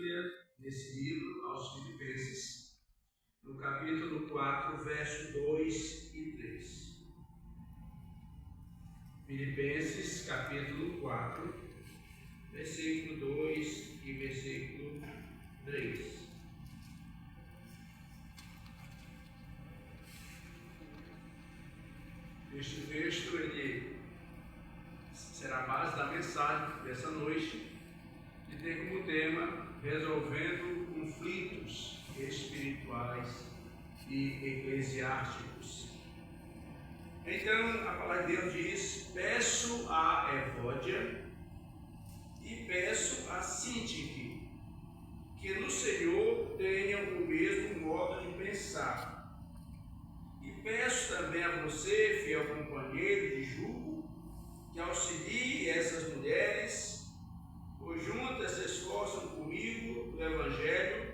Bíblia, nesse livro, aos Filipenses, no capítulo 4, verso 2 e 3. Filipenses, capítulo 4, versículo 2 e versículo 3. Este texto ele será a base da mensagem dessa noite, que tem como tema resolvendo conflitos espirituais e eclesiásticos. Então, a palavra de Deus diz: peço a Evódia e peço a Síntique que no Senhor tenham o mesmo modo de pensar. E peço também a você, fiel companheiro de jugo, que auxilie essas mulheres, pois juntas se esforçam comigo no Evangelho,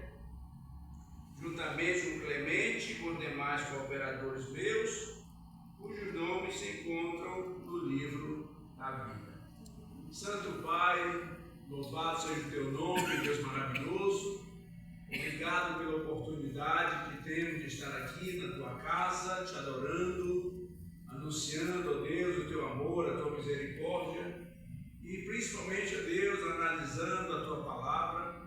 juntamente com Clemente e com os demais cooperadores meus, cujos nomes se encontram no livro da vida. Santo Pai, louvado seja o teu nome, Deus maravilhoso. Obrigado pela oportunidade que temos de estar aqui na tua casa, te adorando, anunciando, ó Deus, o teu amor, a tua misericórdia e principalmente, ó Deus, analisando a tua palavra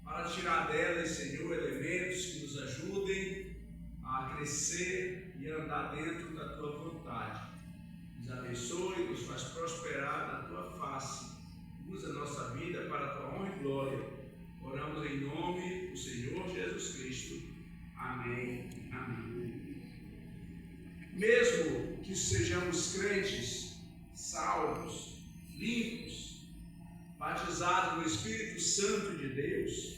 para tirar dela, Senhor, elementos que nos ajudem a crescer e andar dentro da tua vontade. Nos abençoe, nos faz prosperar na tua face. Usa a nossa vida para a tua honra e glória. Oramos em nome do Senhor Jesus Cristo. Amém. Amém. Mesmo que sejamos crentes, salvos, limpos, batizados no Espírito Santo de Deus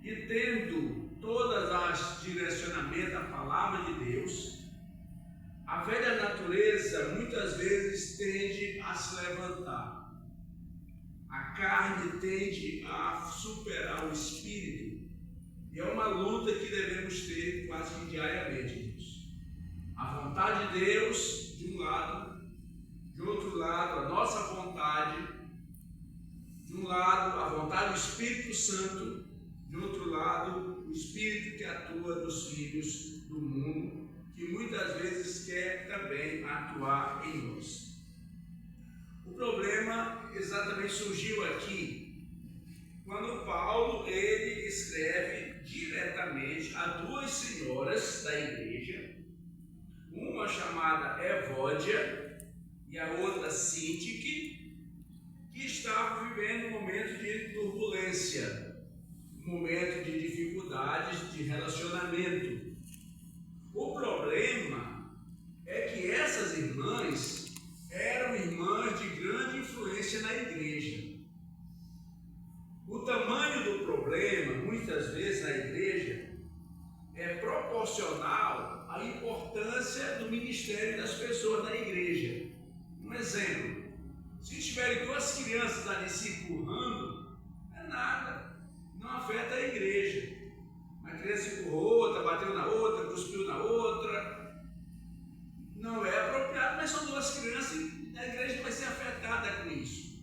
e tendo todas as direcionamentos da palavra de Deus, a velha natureza muitas vezes tende a se levantar. A carne tende a superar o espírito e é uma luta que devemos ter quase que diariamente, irmãos. A vontade de Deus de um lado, de outro lado a nossa vontade, de um lado a vontade do Espírito Santo, de outro lado o Espírito que atua nos filhos do mundo, que muitas vezes quer também atuar em nós. O problema exatamente surgiu aqui, quando Paulo ele escreve diretamente a duas senhoras da igreja, uma chamada Evódia e a outra Síntique, que estavam vivendo um momento de turbulência, um momento de dificuldades de relacionamento. O problema é que essas irmãs eram irmãs de grande influência na igreja. O tamanho do problema, muitas vezes na igreja, é proporcional à importância do ministério das pessoas na igreja. Um exemplo: se tiverem duas crianças ali se empurrando, não é nada, não afeta a igreja. A criança empurrou outra, bateu na outra, cuspiu na outra. Não é apropriado, mas são duas crianças e a igreja vai ser afetada com isso.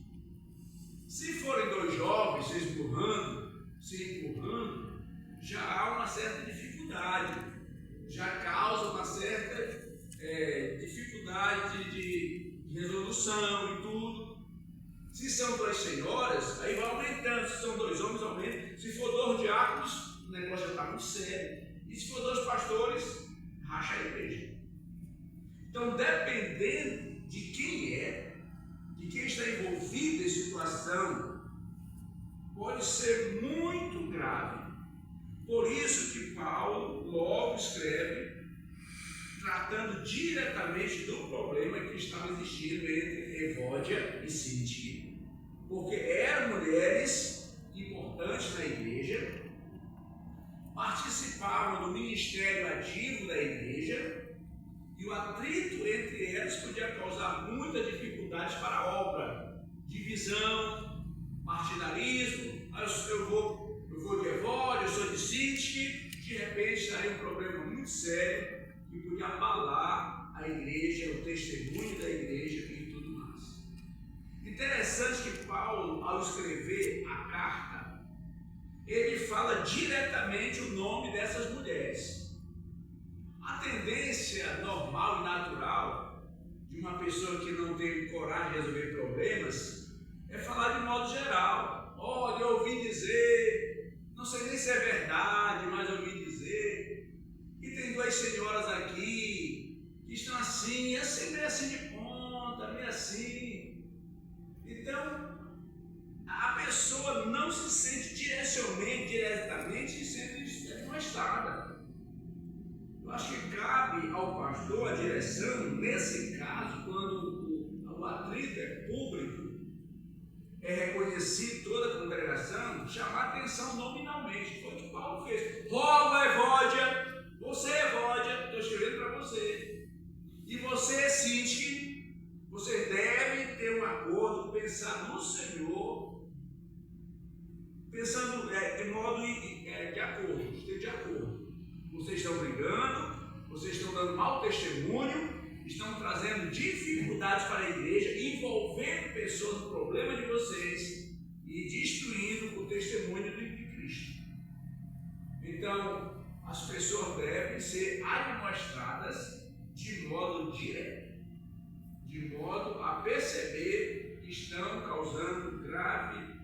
Se forem dois jovens se empurrando, já há uma certa dificuldade, já causa uma certa dificuldade de resolução e tudo. Se são duas senhoras, aí vai aumentando. Se são dois homens, aumenta. Se for dois diáconos, o negócio já está muito sério. E se for dois pastores, racha a igreja. Então, dependendo de quem é, de quem está envolvido em situação, pode ser muito grave. Por isso que Paulo logo escreve, tratando diretamente do problema que estava existindo entre Evódia e Síntique, porque eram mulheres importantes na igreja, participavam do ministério ativo da igreja, e o atrito entre elas podia causar muitas dificuldades para a obra, divisão, partidarismo. Eu vou de Evódia, eu sou de Síntique. De repente estaria um problema muito sério que podia abalar a igreja, o testemunho da igreja e tudo mais. Interessante que Paulo, ao escrever a carta, ele fala diretamente o nome dessas mulheres. A tendência normal e natural de uma pessoa que não tem coragem de resolver problemas é falar de modo geral. Olha, eu ouvi dizer, não sei nem se é verdade, mas eu ouvi dizer, e tem duas senhoras aqui que estão assim, e assim, meio assim de ponta, meio assim. Então, a pessoa não se sente diretamente sendo admoestada. Eu acho que cabe ao pastor a direção, nesse caso, quando o atrito é público, é reconhecido toda a congregação, chamar a atenção nominalmente. Foi o que Paulo fez. Rogo, Evódia, você, Evódia, estou escrevendo para você. E você, Sintique, você deve ter um acordo, pensar no Senhor, pensando de modo de acordo, de acordo. Vocês estão brigando, vocês estão dando mau testemunho, estão trazendo dificuldades para a igreja, envolvendo pessoas no problema de vocês e destruindo o testemunho de Cristo. Então, as pessoas devem ser admoestadas de modo direto, de modo a perceber que estão causando grave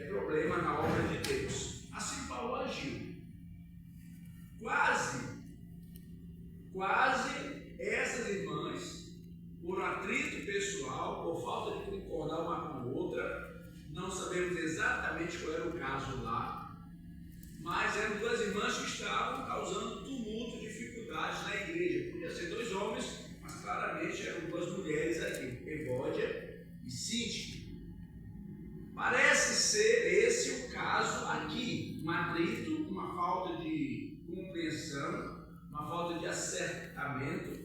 problema na obra de Deus. Assim Paulo agiu. Quase essas irmãs, por atrito pessoal, por falta de concordar uma com a outra, não sabemos exatamente qual era o caso lá, mas eram duas irmãs que estavam causando tumulto, dificuldades na igreja. Podia ser dois homens, mas claramente eram duas mulheres aqui, Evódia e Sintique. Parece ser esse o caso aqui, um atrito, uma falta de compreensão, uma falta de acertamento,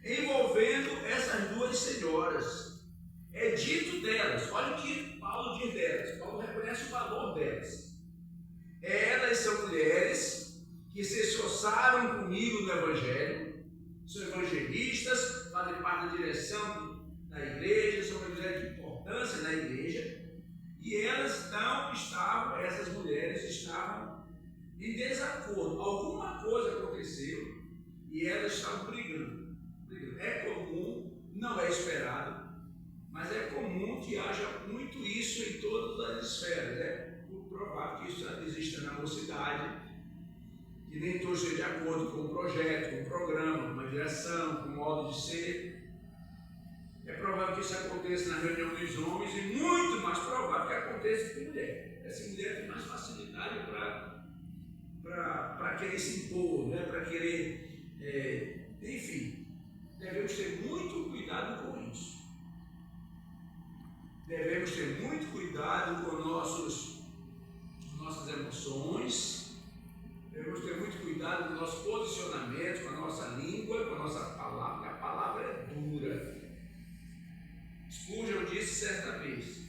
envolvendo essas duas senhoras. É dito delas, olha o que Paulo diz delas, Paulo reconhece o valor delas. Elas são mulheres que se esforçaram comigo no Evangelho, são evangelistas, fazem parte da direção da igreja, são mulheres de importância na igreja, e essas mulheres estavam em desacordo. Alguma coisa aconteceu e elas estavam brigando. É comum, não é esperado, mas é comum que haja muito isso em todas as esferas. É provável que isso exista na mocidade, que nem todos estejam de acordo com o projeto, com o programa, com a direção, com o modo de ser. É provável que isso aconteça na reunião dos homens e muito mais provável que aconteça com mulher. Essa mulher tem mais facilidade para querer se impor, né? Para querer, enfim, devemos ter muito cuidado com isso. Devemos ter muito cuidado com nossas emoções, devemos ter muito cuidado com o nosso posicionamento, com a nossa língua, com a nossa palavra, porque a palavra é dura. Spurgeon disse certa vez: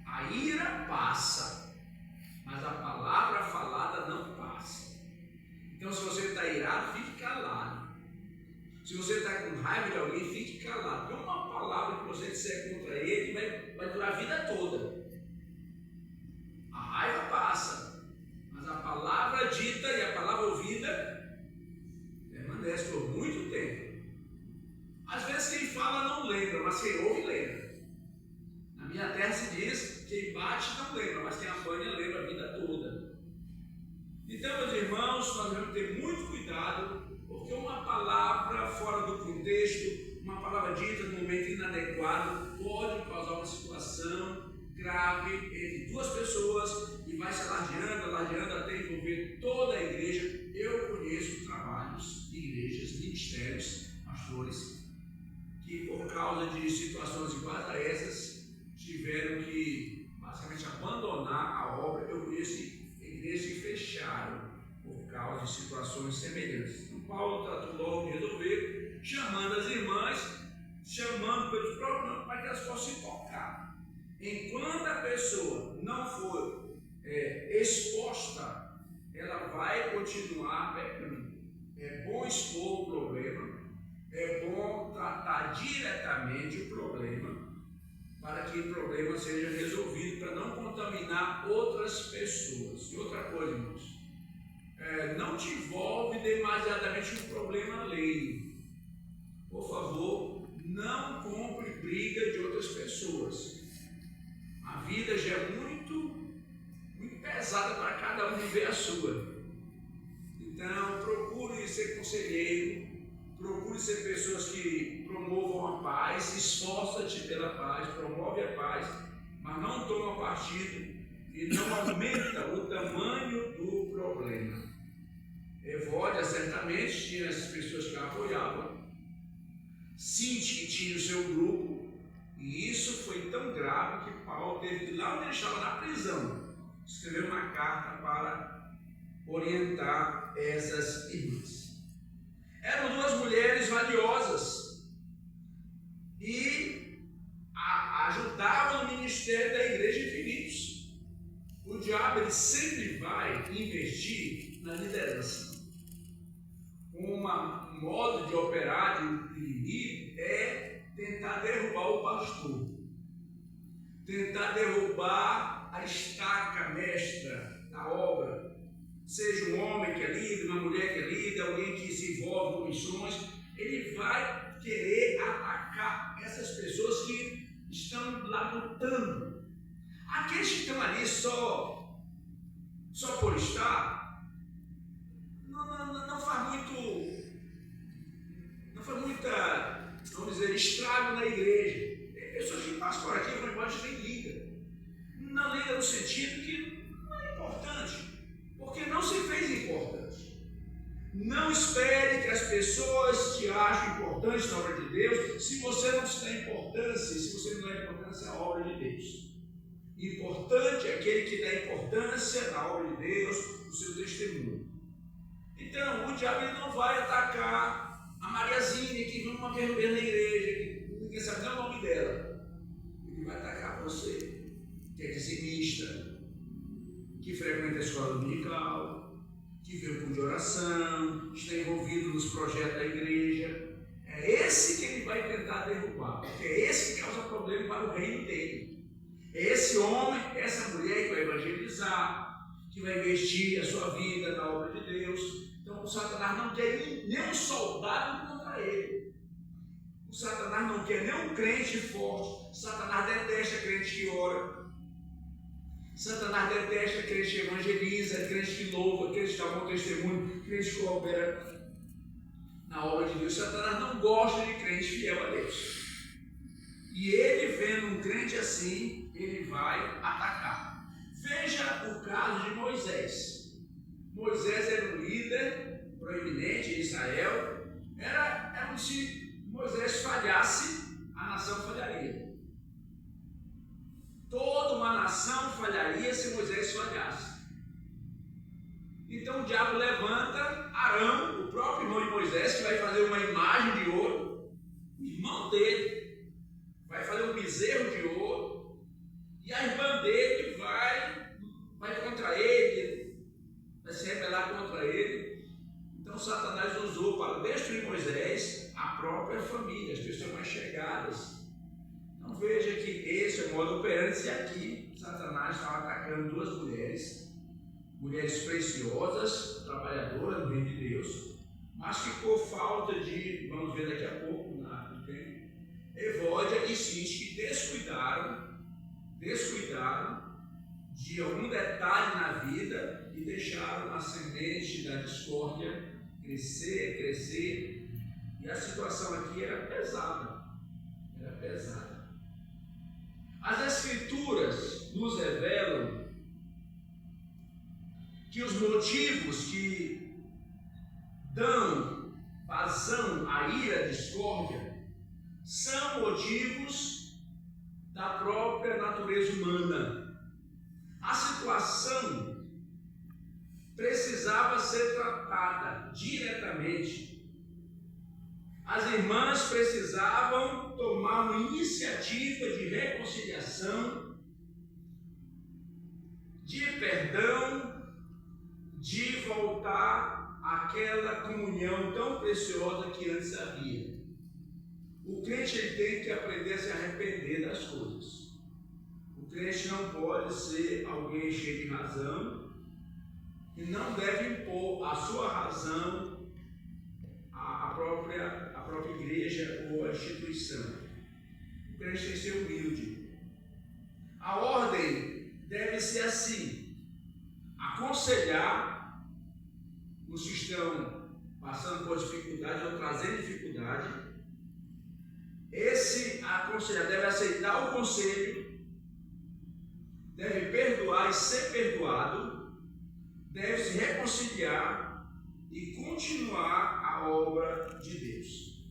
a ira passa, mas a palavra falada não passa. Então, se você está irado, fique calado. Se você está com raiva de alguém, fique calado. Porque uma palavra que você disser contra ele vai durar a vida toda. A raiva passa, mas a palavra dita e a palavra ouvida permanece por muito tempo. Às vezes quem fala não lembra, mas quem ouve lembra. Na minha terra se diz: quem bate não lembra, mas quem apanha lembra a vida toda. Então, meus irmãos, nós devemos ter muito cuidado, porque uma palavra fora do contexto, uma palavra dita no momento inadequado, pode causar uma situação grave entre duas pessoas e vai se alardeando até envolver toda a igreja. Eu conheço trabalhos, igrejas, ministérios, pastores, que por causa de situações iguais a essas, tiveram que basicamente abandonar a obra. Eu conheço igrejas que fecharam por causa de situações semelhantes. Então Paulo tratou logo de resolver, chamando as irmãs, chamando pelos próprios nomes, para que elas possam se tocar. Enquanto a pessoa não for exposta, ela vai continuar pecando. É bom expor o problema, é bom tratar diretamente o problema, para que o problema seja resolvido, para não contaminar contaminar outras pessoas. E outra coisa, irmãos, não te envolve demasiadamente um problema alheio. Por favor, não compre briga de outras pessoas. A vida já é muito pesada para cada um viver a sua. Então, procure ser conselheiro, procure ser pessoas que promovam a paz, esforça-te pela paz, promove a paz, mas não toma partido e não aumenta o tamanho do problema. Evódia certamente tinha essas pessoas que a apoiavam, Sinti que tinha o seu grupo, e isso foi tão grave que Paulo teve que, lá onde ele estava na prisão, escrever uma carta para orientar essas irmãs. Eram duas mulheres valiosas e ajudavam no ministério da igreja de Filipos. O diabo ele sempre vai investir na liderança. Um modo de operar do inimigo é tentar derrubar o pastor, tentar derrubar a estaca mestra da obra, seja um homem que é líder, uma mulher que é líder, alguém que se envolve com missões. Ele vai querer atacar essas pessoas que estão lá lutando. Aqueles que estão ali só por estar, não faz muita, vamos dizer, estrago na igreja. Tem pessoas que passam por aqui e vão embora e nem liga. Não liga no sentido que não é importante, porque não se fez importante. Não espere que as pessoas te achem importante na obra de Deus se você não se dá importância, se você não dá importância à obra de Deus. Importante é aquele que dá importância na obra de Deus, no seu testemunho. Então, o diabo ele não vai atacar a Mariazinha que vem uma vez na igreja, que ninguém sabe nem o nome dela. Ele vai atacar você, que é dizimista, que frequenta a escola dominical, que vê o culto de oração, está envolvido nos projetos da igreja. É esse que ele vai tentar derrubar, porque é esse que causa problema para o reino dele. É esse homem, essa mulher que vai evangelizar, que vai investir a sua vida na obra de Deus. Então o Satanás não quer nem um soldado contra ele. O Satanás não quer nem um crente forte. Satanás detesta crente que ora. Satanás detesta crente que evangeliza, crente que louva, crente que dá bom testemunho, crente que coopera na obra de Deus. Satanás não gosta de crente fiel a Deus. E ele, vendo um crente assim, ele vai atacar. Veja o caso de Moisés. Moisés era um líder proeminente em Israel. Era como se Moisés falhasse, a nação falharia. Toda uma nação falharia se Moisés falhasse. Então o diabo levanta Arão, o próprio irmão de Moisés, que vai fazer uma imagem de ouro, o irmão dele vai fazer um bezerro de ouro, e a irmã dele vai contra ele, vai se rebelar contra ele. Então Satanás usou para destruir Moisés a própria família, as pessoas mais chegadas. Então veja que esse é o modo operante. Se aqui Satanás estava atacando duas mulheres preciosas, trabalhadoras no reino de Deus, mas que por falta de, vamos ver daqui a pouco, no tempo, Evódia e Sinti, que descuidaram de algum detalhe na vida e deixaram a semente da discórdia crescer, e a situação aqui era pesada. As Escrituras nos revelam que os motivos que dão vazão à ira, à discórdia, são motivos da própria natureza humana. A situação precisava ser tratada diretamente. As irmãs precisavam tomar uma iniciativa de reconciliação, de perdão, de voltar àquela comunhão tão preciosa que antes havia. O crente ele tem que aprender a se arrepender das coisas. O crente não pode ser alguém cheio de razão e não deve impor a sua razão à própria igreja ou à instituição. O crente tem que ser humilde. A ordem deve ser assim: aconselhar os que estão passando por dificuldade ou trazendo dificuldade. Esse aconselhar deve aceitar o conselho, deve perdoar e ser perdoado, deve se reconciliar e continuar a obra de Deus.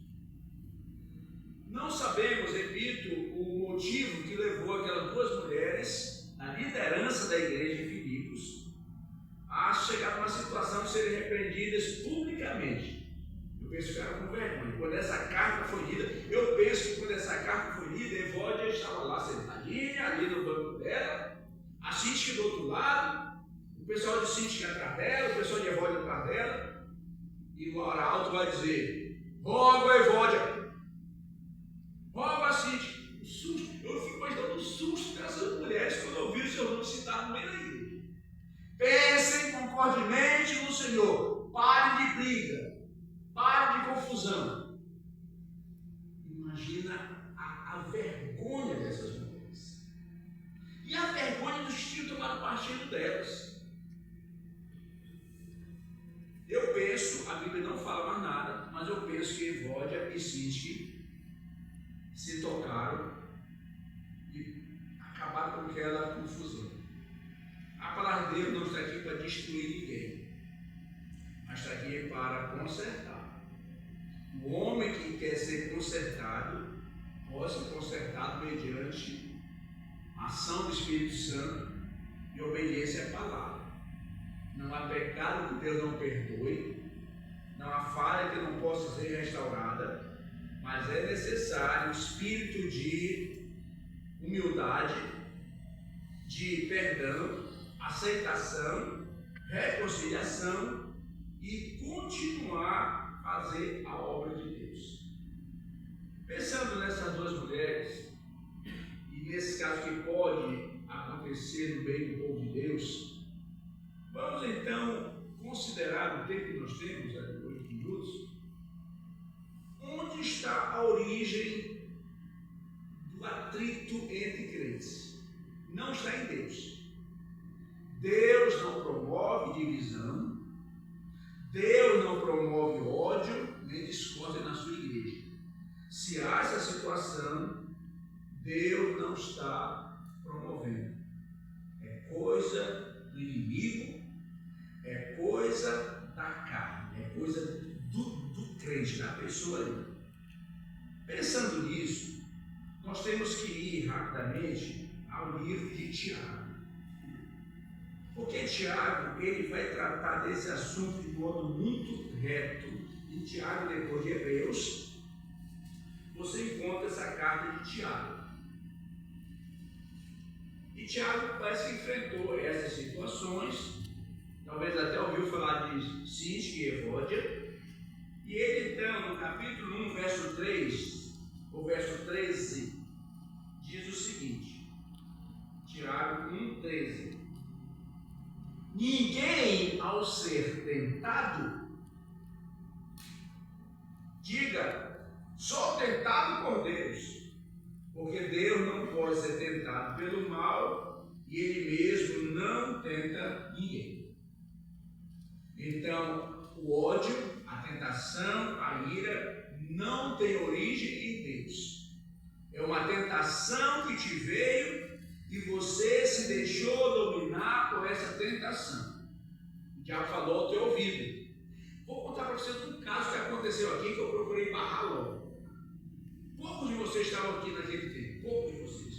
Não sabemos, repito, o motivo que levou aquelas duas mulheres, na liderança da igreja de Filipos, a chegar numa situação de serem repreendidas publicamente. Eu penso que ficaram com vergonha. Quando essa carta foi lida, eu penso que quando essa carta foi lida, Evódia estava lá sentadinha, ali no banco dela, a Cíntia do outro lado, o pessoal de Cíntia atrás dela, o pessoal de Evódia atrás dela, e o arauto vai dizer: rogo a Evódia, rogo a Cíntia. O susto, eu fico imaginando o susto dessas mulheres quando ouviram o seu nome citado no meio da igreja. Pensem concordemente no Senhor, parem de briga, parem de confusão. Imagina a vergonha dessas mulheres e a vergonha dos que tomaram partido delas. Eu penso, a Bíblia não fala mais nada, mas eu penso que Evódia e Sintique se tocaram e acabaram com aquela confusão. A palavra de Deus não está aqui para destruir ninguém, mas está aqui para consertar. O homem que quer ser consertado pode ser consertado mediante a ação do Espírito Santo e obediência à palavra. Não há pecado que Deus não perdoe, não há falha que não possa ser restaurada, mas é necessário um espírito de humildade, de perdão, aceitação, reconciliação e continuar a fazer a obra de Deus. Pensando nessas duas mulheres, e nesse caso que pode acontecer no meio do povo de Deus, vamos então considerar o tempo que nós temos, 8 minutos, onde está a origem do atrito entre crentes. Não está em Deus. Deus não promove divisão, Deus não promove ódio, nem discórdia na sua igreja. Se há essa situação, Deus não está promovendo. É coisa do inimigo, é coisa da carne, é coisa do crente, da pessoa ali. Pensando nisso, nós temos que ir rapidamente ao livro de Tiago. Porque Tiago, ele vai tratar desse assunto de modo muito reto. Em Tiago, depois de Hebreus, você encontra essa carta de Tiago. E Tiago parece que enfrentou essas situações, talvez até ouviu falar de Sintique e Evódia. E ele então, no capítulo 1, verso 3, ou verso 13, diz o seguinte, Tiago 1, 13. Ninguém, ao ser tentado, diga, sou tentado por Deus, porque Deus não pode ser tentado pelo mal e Ele mesmo não tenta ninguém. Então, o ódio, a tentação, a ira não tem origem em Deus. É uma tentação que te veio e você se deixou dominar por essa tentação. O diabo falou ao teu ouvido. Vou contar para vocês um caso que aconteceu aqui que eu procurei barrar logo. Poucos de vocês estavam aqui naquele tempo, poucos de vocês.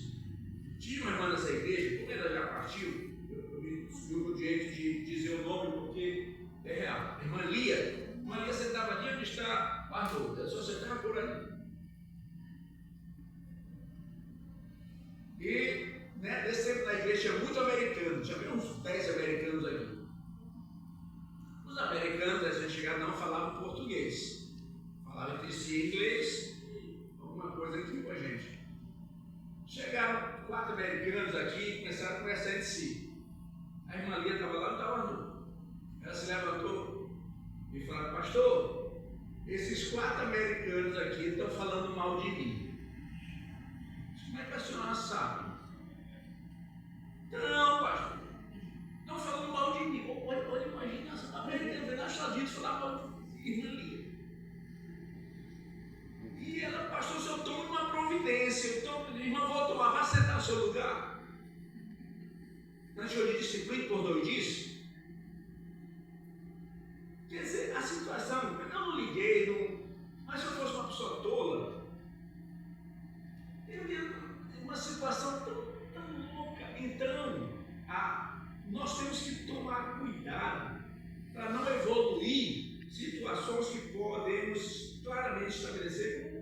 Tinha uma irmã nessa igreja, como ela já partiu, eu me subiu o direito de dizer o nome porque é real. Irmã Lia sentava ali onde está o Arthur, ela só sentava por ali. E nesse tempo na igreja tinha muito americano, tinha uns 10 americanos aqui. Os americanos, essa chegada, não falavam português, falavam entre si inglês e alguma coisa aqui com a gente. Chegaram 4 americanos aqui e começaram a conversar entre si. A irmã Lia estava lá, não estava não. Ela se levantou e falou: pastor, esses 4 americanos aqui estão falando mal de mim. Como é que a senhora sabe? Não, pastor, estão falando mal de mim. Olha, imagina, a americana veio nos Estados Unidos falar mal de irmã Lia. E ela: pastor, o senhor toma uma providência. Irmã, voltou lá, vá sentar no seu lugar. Antes eu lhe disciplina por doidice. Quer dizer, a situação, eu não liguei, mas se eu fosse uma pessoa tola, eu ia uma situação tão louca. Então, nós temos que tomar cuidado para não evoluir situações que podemos claramente estabelecer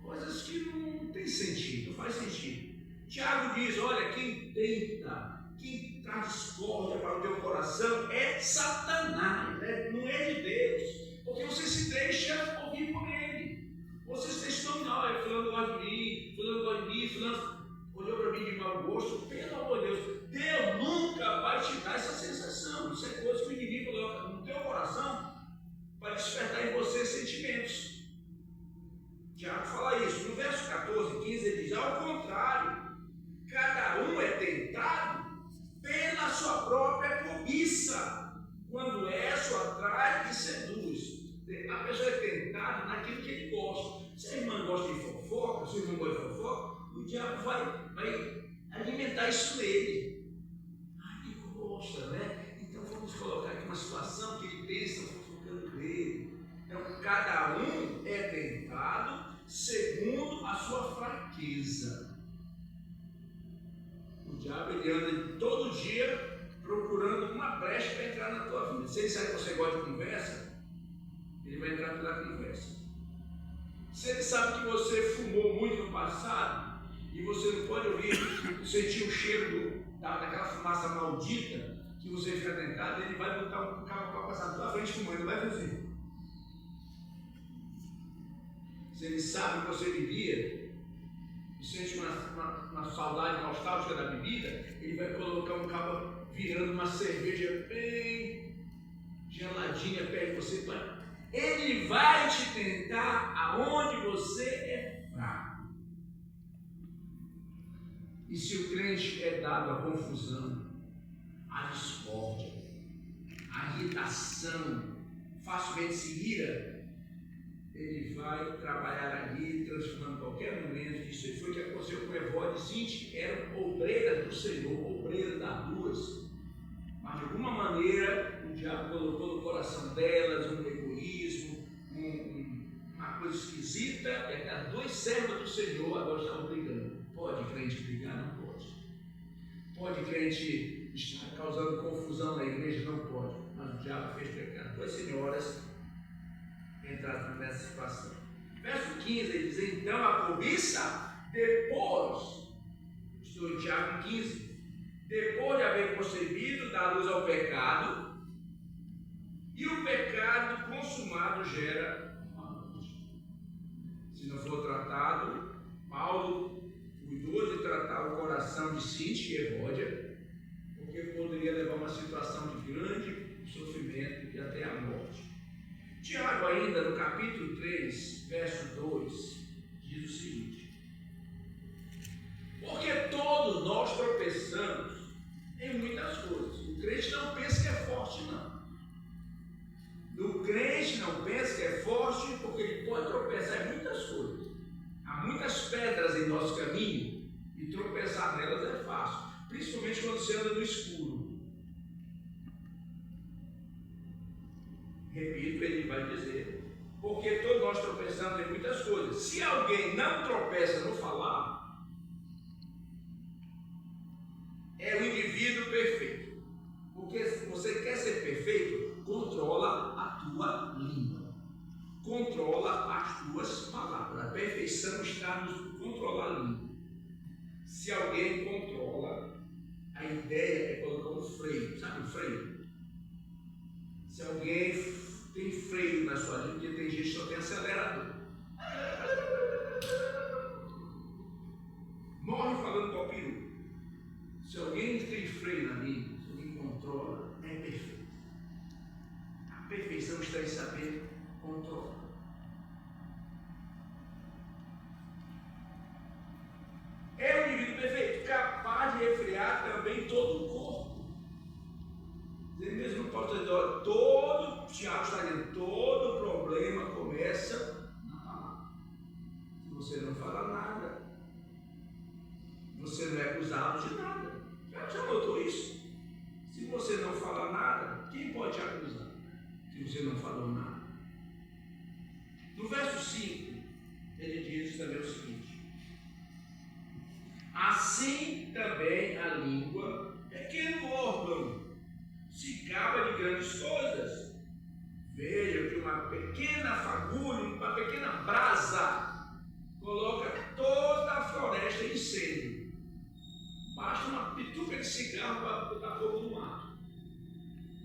coisas que não tem sentido, não faz sentido. Tiago diz: olha, quem traz discórdia para o teu coração é Satanás, né? Não é de Deus, porque você se deixa ouvir por ele. Você se deixa dominar: fulano gosta de mim, fulano olhou para mim de mau gosto. Pelo amor de Deus, Deus nunca vai te dar essa sensação. Isso é coisa que o inimigo coloca no teu coração para despertar em você sentimentos. Tiago fala isso. No verso 14 e 15 ele diz: ao contrário, cada um é tentado pela sua própria cobiça, quando só atrai e seduz. A pessoa é tentada naquilo que ele gosta. Se a irmã gosta de fofoca, se o irmão gosta de fofoca, o diabo vai alimentar isso nele. Ele gosta, né? Então vamos colocar aqui uma situação que ele pensa fofocando dele. Então cada um é tentado segundo a sua fraqueza. O diabo ele anda todo dia procurando uma brecha para entrar na tua vida. Se ele sabe que você gosta de conversa, ele vai entrar pela conversa. Se ele sabe que você fumou muito no passado e você não pode ouvir, sentir o cheiro daquela fumaça maldita que você fica tentado, ele vai botar um carro para passar na tua frente fumando, ele vai fazer. Se ele sabe que você bebia e sente uma saudade nostálgica da bebida, ele vai colocar um cabo virando uma cerveja bem geladinha perto de você. Ele vai te tentar aonde você é fraco. E se o crente é dado à confusão, à discórdia, à irritação, facilmente se ira, ele vai trabalhar ali, transformando qualquer momento. Isso foi o que aconteceu com Evode e Sinti, que eram obreiras do Senhor, obreiras das duas. Mas de alguma maneira o diabo colocou no coração delas um egoísmo, uma coisa esquisita, e as 2 servas do Senhor agora estavam brigando. Pode crente brigar? Não pode. Pode crente estar causando confusão na igreja? Não pode. Mas o diabo fez pecar 2 senhoras entraram nessa situação. Verso 15 ele diz: então a cobiça, depois, estou em Tiago 15, depois de haver concebido, dá luz ao pecado, e o pecado consumado gera a morte. Se não for tratado, Paulo cuidou de tratar o coração de Sinti e Evódia, porque poderia levar a uma situação de grande sofrimento e até a morte. Tiago, ainda no capítulo 3, verso 2, diz o seguinte: porque todos nós tropeçamos em muitas coisas. O crente não pensa que é forte, não. O crente não pensa que é forte porque ele pode tropeçar em muitas coisas. Há muitas pedras em nosso caminho e tropeçar nelas é fácil, principalmente quando você anda no escuro. Repito, ele vai dizer: porque todos nós tropeçamos em muitas coisas. Se alguém não tropeça no falar, é o indivíduo perfeito. Porque se você quer ser perfeito, controla a tua língua, controla as tuas palavras. A perfeição está no controlar a língua. Se alguém controla, a ideia é colocar um freio. Sabe o freio? Se alguém tem freio na sua língua, porque tem gente que só tem acelerador, morre falando com o peru. Se alguém tem freio na língua, se alguém controla, é perfeito. A perfeição está em saber controlar. É um indivíduo perfeito, capaz de refrear também todo o corpo. Ele mesmo pode dizer, todo, Tiago está dizendo, todo problema começa na palavra. Se você não fala nada, você não é acusado de nada. Já notou isso? Se você não fala nada, quem pode te acusar? Se você não falou nada. No verso 5, ele diz também o seguinte: assim também a língua, pequeno órgão, se gaba de grandes coisas. Veja que uma pequena fagulha, uma pequena brasa, coloca toda a floresta em incêndio. Basta uma pituca de cigarro para botar fogo no mato.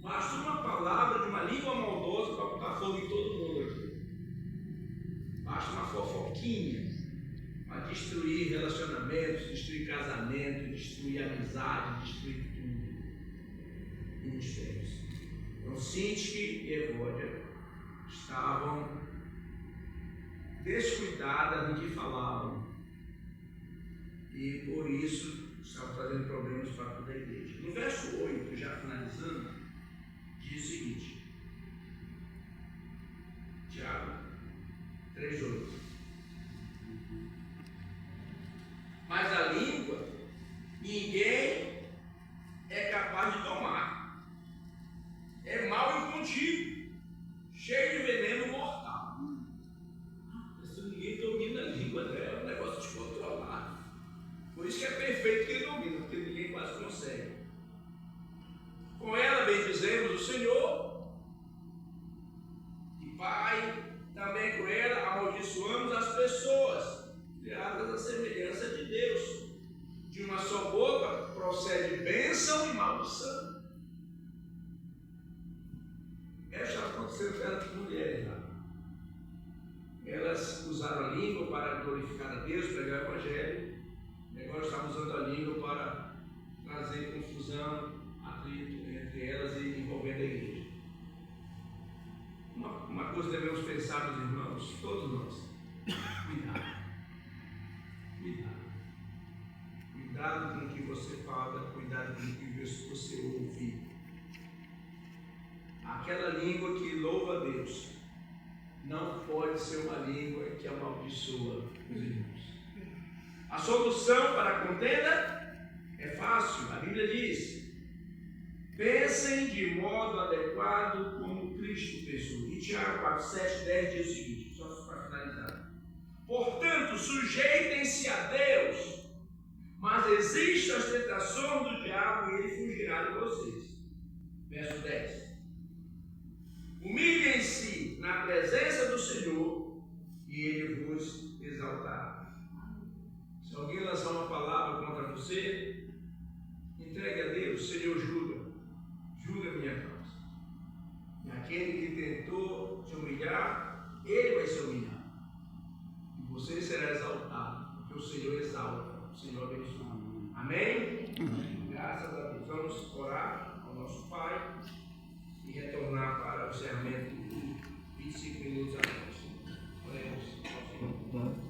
Basta uma palavra de uma língua maldosa para botar fogo em todo mundo aqui. Basta uma fofoquinha para destruir relacionamentos, destruir casamento, destruir amizade, destruir tudo. Ministérios. Então, Sintique e Evódia estavam descuidadas no que falavam. E por isso estavam trazendo problemas para toda a igreja. No verso 8, já finalizando, diz o seguinte: Tiago 3,8. Mas a língua ninguém é capaz de domar. É mal incontido, cheio de veneno mortal. Se ninguém domina a língua, é um negócio descontrolado. Por isso que é perfeito quem domina, porque ninguém quase consegue. Com ela bendizemos o Senhor e Pai, também com ela amaldiçoamos as pessoas, criadas à semelhança de Deus. De uma só boca procede bênção e maldição. Essa está acontecendo perto de mulheres lá. Elas usaram a língua para glorificar a Deus, pregar o Evangelho. E agora estão usando a língua para trazer confusão, atrito entre elas e envolvendo a igreja. Uma coisa devemos pensar, meus irmãos, todos nós: cuidado. Cuidado. Cuidado com o que você fala, cuidado com o que você ouve. Aquela língua que louva a Deus não pode ser uma língua que amaldiçoa os irmãos. A solução para a contenda é fácil. A Bíblia diz: pensem de modo adequado como Cristo pensou. E Tiago 4, 7, 10 diz o seguinte, só para finalizar: portanto, sujeitem-se a Deus, mas existem as tentações do diabo e ele fugirá de vocês. Verso 10: humilhem-se na presença do Senhor e ele vos exaltará. Se alguém lançar uma palavra contra você, entregue a Deus. O Senhor julga minha causa. E aquele que tentou te humilhar, ele vai ser humilhado. E você será exaltado, porque o Senhor exalta, o Senhor abençoa. Amém? Graças a Deus. Vamos orar ao nosso Pai e retornar para o encerramento de 25 minutos após. Oremos ao Senhor.